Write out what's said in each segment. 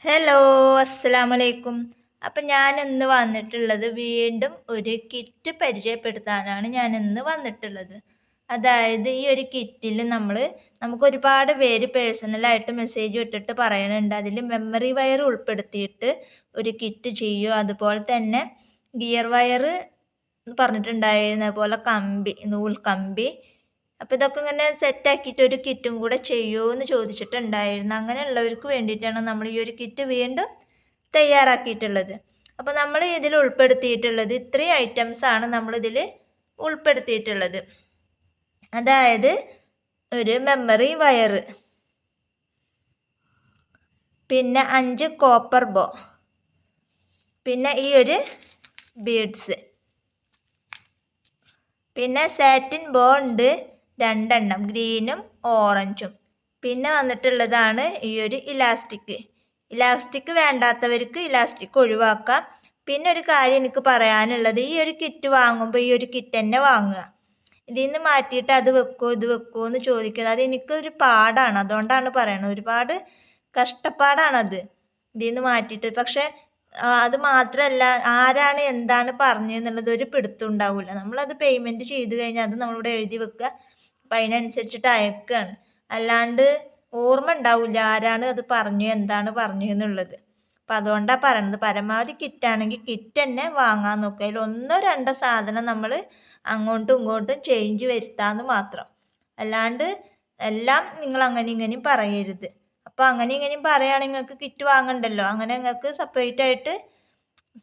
Hello, അസ്സലാമലൈക്കും. അപ്പം ഞാൻ ഇന്ന് വന്നിട്ടുള്ളത് വീണ്ടും ഒരു കിറ്റ് പരിചയപ്പെടുത്താനാണ് ഞാൻ ഇന്ന് വന്നിട്ടുള്ളത്. അതായത് ഈ ഒരു കിറ്റിൽ നമുക്ക് ഒരുപാട് പേര് പേഴ്സണലായിട്ട് മെസ്സേജ് ഇട്ടിട്ട് പറയുന്നുണ്ട് അതിൽ മെമ്മറി വയർ ഉൾപ്പെടുത്തിയിട്ട് ഒരു കിറ്റ് ചെയ്യൂ, അതുപോലെ തന്നെ ഗിയർ വയർ പറഞ്ഞിട്ടുണ്ടായിരുന്ന പോലെ നൂൽ കമ്പി. അപ്പോൾ ഇതൊക്കെ ഇങ്ങനെ സെറ്റാക്കിയിട്ട് ഒരു കിറ്റും കൂടെ ചെയ്യുമോ എന്ന് ചോദിച്ചിട്ടുണ്ടായിരുന്നു. അങ്ങനെയുള്ളവർക്ക് വേണ്ടിയിട്ടാണ് നമ്മൾ ഈ ഒരു കിറ്റ് വീണ്ടും തയ്യാറാക്കിയിട്ടുള്ളത്. അപ്പോൾ നമ്മൾ ഇതിൽ ഉൾപ്പെടുത്തിയിട്ടുള്ളത് ഇത്രയും ഐറ്റംസ് ആണ് നമ്മളിതിൽ ഉൾപ്പെടുത്തിയിട്ടുള്ളത്. അതായത് ഒരു മെമ്മറി വയർ, പിന്നെ 5 കോപ്പർ ബോ, പിന്നെ ഈ ഒരു ബീഡ്സ്, പിന്നെ സാറ്റിൻ ബോ ഉണ്ട് 2 എണ്ണം, ഗ്രീനും ഓറഞ്ചും. പിന്നെ വന്നിട്ടുള്ളതാണ് ഈ ഒരു ഇലാസ്റ്റിക് വേണ്ടാത്തവർക്ക് ഇലാസ്റ്റിക് ഒഴിവാക്കാം. പിന്നെ ഒരു കാര്യം എനിക്ക് പറയാനുള്ളത്, ഈ ഒരു കിറ്റ് വാങ്ങുമ്പോൾ ഈ ഒരു കിറ്റ് തന്നെ വാങ്ങുക. ഇതിൽ നിന്ന് മാറ്റിയിട്ട് അത് വെക്കുമോ ഇത് വെക്കുമോ എന്ന് ചോദിക്കുന്നത് അത് എനിക്കൊരു പാടാണ്. അതുകൊണ്ടാണ് പറയണത്, ഒരുപാട് കഷ്ടപ്പാടാണത് ഇതിൽ നിന്ന് മാറ്റിയിട്ട്. പക്ഷെ അത് മാത്രമല്ല, ആരാണ് എന്താണ് പറഞ്ഞതെന്നുള്ളത് ഒരു പിടുത്തം ഉണ്ടാവില്ല. നമ്മളത് പേയ്മെൻറ്റ് ചെയ്ത് കഴിഞ്ഞാൽ അത് നമ്മളിവിടെ എഴുതി വെക്കുക, അപ്പം അതിനനുസരിച്ചിട്ട് അയക്കുകയാണ്. അല്ലാണ്ട് ഓർമ്മ ഉണ്ടാവില്ല ആരാണ് അത് പറഞ്ഞു എന്താണ് പറഞ്ഞു എന്നുള്ളത്. അപ്പം അതുകൊണ്ടാണ് പറയണത്, പരമാവധി കിറ്റാണെങ്കിൽ കിറ്റ് തന്നെ വാങ്ങാൻ നോക്കുക. അതിൽ 1-2 സാധനം നമ്മൾ അങ്ങോട്ടും ഇങ്ങോട്ടും ചേഞ്ച് വരുത്താമെന്ന് മാത്രം. അല്ലാണ്ട് എല്ലാം നിങ്ങൾ അങ്ങനെ ഇങ്ങനെയും പറയരുത്. അപ്പോൾ അങ്ങനെ ഇങ്ങനെയും പറയുകയാണെങ്കിൽ നിങ്ങൾക്ക് കിറ്റ് വാങ്ങണ്ടല്ലോ, അങ്ങനെ നിങ്ങൾക്ക് സെപ്പറേറ്റ് ആയിട്ട്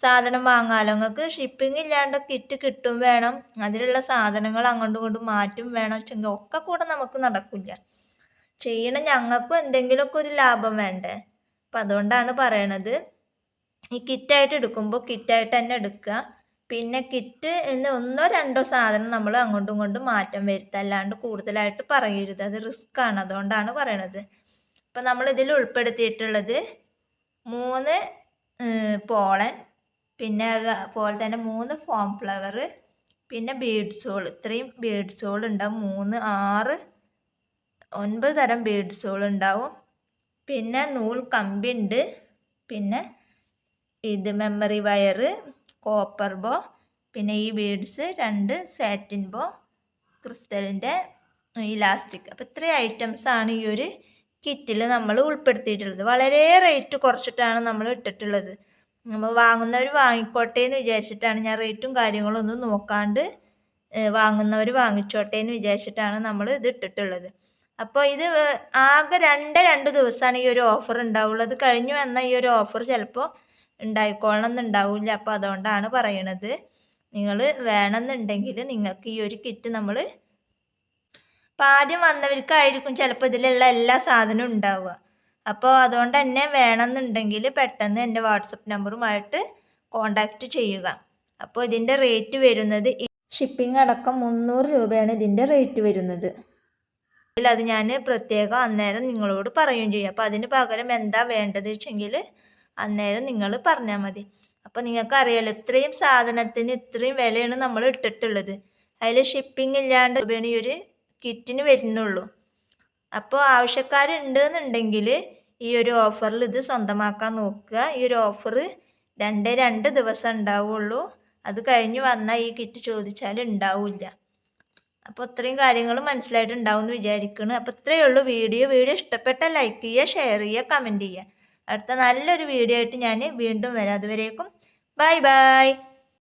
സാധനം വാങ്ങാമല്ലോ. നിങ്ങൾക്ക് ഷിപ്പിംഗ് ഇല്ലാണ്ട് കിറ്റ് കിട്ടും വേണം, അതിലുള്ള സാധനങ്ങൾ അങ്ങോട്ടും ഇങ്ങോട്ടും മാറ്റും വേണം വെച്ചെങ്കിൽ ഒക്കെ കൂടെ നമുക്ക് നടക്കില്ല. ചെയ്യണം, ഞങ്ങൾക്കും എന്തെങ്കിലുമൊക്കെ ഒരു ലാഭം വേണ്ടേ. അപ്പം അതുകൊണ്ടാണ് പറയണത്, ഈ കിറ്റായിട്ട് എടുക്കുമ്പോൾ കിറ്റായിട്ട് തന്നെ എടുക്കുക. പിന്നെ കിറ്റ് എന്ന് 1-2 സാധനം നമ്മൾ അങ്ങോട്ടും ഇങ്ങോട്ടും മാറ്റം വരുത്തുക, അല്ലാണ്ട് കൂടുതലായിട്ട് പറയരുത്, അത് റിസ്ക് ആണ്. അതുകൊണ്ടാണ് പറയണത്. അപ്പം നമ്മൾ ഇതിൽ ഉൾപ്പെടുത്തിയിട്ടുള്ളത് 3 പോളൻ, പിന്നെ അതുപോലെ തന്നെ 3 ഫോം ഫ്ലവർ, പിന്നെ ബീഡ്സോൾ. ഇത്രയും ബീഡ്സോൾ ഉണ്ടാവും. 3, 6, 9 തരം ബീഡ്സോൾ ഉണ്ടാവും. പിന്നെ നൂൽ കമ്പി ഉണ്ട്, പിന്നെ ഇത് മെമ്മറി വയർ, കോപ്പർ ബോ, പിന്നെ ഈ ബീഡ്സ്, 2 സാറ്റിൻ ബോ, ക്രിസ്റ്റലിൻ്റെ ഇലാസ്റ്റിക്. അപ്പോൾ ഇത്രയും ഐറ്റംസാണ് ഈ ഒരു കിറ്റിൽ നമ്മൾ ഉൾപ്പെടുത്തിയിട്ടുള്ളത്. വളരെ റേറ്റ് കുറച്ചിട്ടാണ് നമ്മൾ ഇട്ടിട്ടുള്ളത്. നമ്മൾ വാങ്ങുന്നവർ വാങ്ങിക്കോട്ടെ എന്ന് വിചാരിച്ചിട്ടാണ്, ഞാൻ റേറ്റും കാര്യങ്ങളും ഒന്നും നോക്കാണ്ട് വാങ്ങുന്നവർ വാങ്ങിച്ചോട്ടെ എന്ന് വിചാരിച്ചിട്ടാണ് നമ്മൾ ഇത് ഇട്ടിട്ടുള്ളത്. അപ്പോൾ ഇത് ആകെ 2 ദിവസമാണ് ഈ ഒരു ഓഫർ ഉണ്ടാവുള്ളൂ. അത് കഴിഞ്ഞ് വന്ന ഈ ഒരു ഓഫർ ചിലപ്പോൾ ഉണ്ടായിക്കോളണം എന്നുണ്ടാവില്ല. അപ്പോൾ അതുകൊണ്ടാണ് പറയണത്, നിങ്ങൾ വേണമെന്നുണ്ടെങ്കിൽ നിങ്ങൾക്ക് ഈ ഒരു കിറ്റ് നമ്മൾ ഇപ്പം ആദ്യം വന്നവർക്കായിരിക്കും ചിലപ്പോൾ ഇതിലുള്ള എല്ലാ സാധനവും ഉണ്ടാവുക. അപ്പോൾ അതുകൊണ്ട് തന്നെ വേണമെന്നുണ്ടെങ്കിൽ പെട്ടെന്ന് എൻ്റെ വാട്സപ്പ് നമ്പറുമായിട്ട് കോണ്ടാക്റ്റ് ചെയ്യുക. അപ്പോൾ ഇതിൻ്റെ റേറ്റ് വരുന്നത്, ഷിപ്പിംഗ് അടക്കം 300 രൂപയാണ് ഇതിൻ്റെ റേറ്റ് വരുന്നത്. അത് ഞാൻ പ്രത്യേകം അന്നേരം നിങ്ങളോട് പറയുകയും ചെയ്യും. അപ്പോൾ അതിന് പകരം എന്താ വേണ്ടത് വെച്ചെങ്കിൽ അന്നേരം നിങ്ങൾ പറഞ്ഞാൽ മതി. അപ്പോൾ നിങ്ങൾക്ക് അറിയാലോ, ഇത്രയും സാധനത്തിന് ഇത്രയും വിലയാണ് നമ്മൾ ഇട്ടിട്ടുള്ളത്. അതിൽ ഷിപ്പിംഗ് ഇല്ലാണ്ട് രൂപയാണ് ഈ ഒരു കിറ്റിന് വരുന്നുള്ളൂ. അപ്പോൾ ആവശ്യക്കാരുണ്ട് എന്നുണ്ടെങ്കിൽ ഈ ഒരു ഓഫറിൽ ഇത് സ്വന്തമാക്കാൻ നോക്കുക. ഈ ഒരു ഓഫർ 2 ദിവസം ഉണ്ടാവുള്ളൂ. അത് കഴിഞ്ഞ് വന്നാൽ ഈ കിറ്റ് ചോദിച്ചാൽ ഉണ്ടാവില്ല. അപ്പോൾ ഇത്രയും കാര്യങ്ങൾ മനസ്സിലായിട്ടുണ്ടാവും എന്ന് വിചാരിക്കുന്നു. അപ്പോൾ ഇത്രയേ ഉള്ളൂ വീഡിയോ ഇഷ്ടപ്പെട്ടാൽ ലൈക്ക് ചെയ്യുക, ഷെയർ ചെയ്യുക, കമൻറ്റ് ചെയ്യുക. അടുത്ത നല്ലൊരു വീഡിയോ ആയിട്ട് ഞാൻ വീണ്ടും വരാം. അതുവരേക്കും ബൈ ബൈ.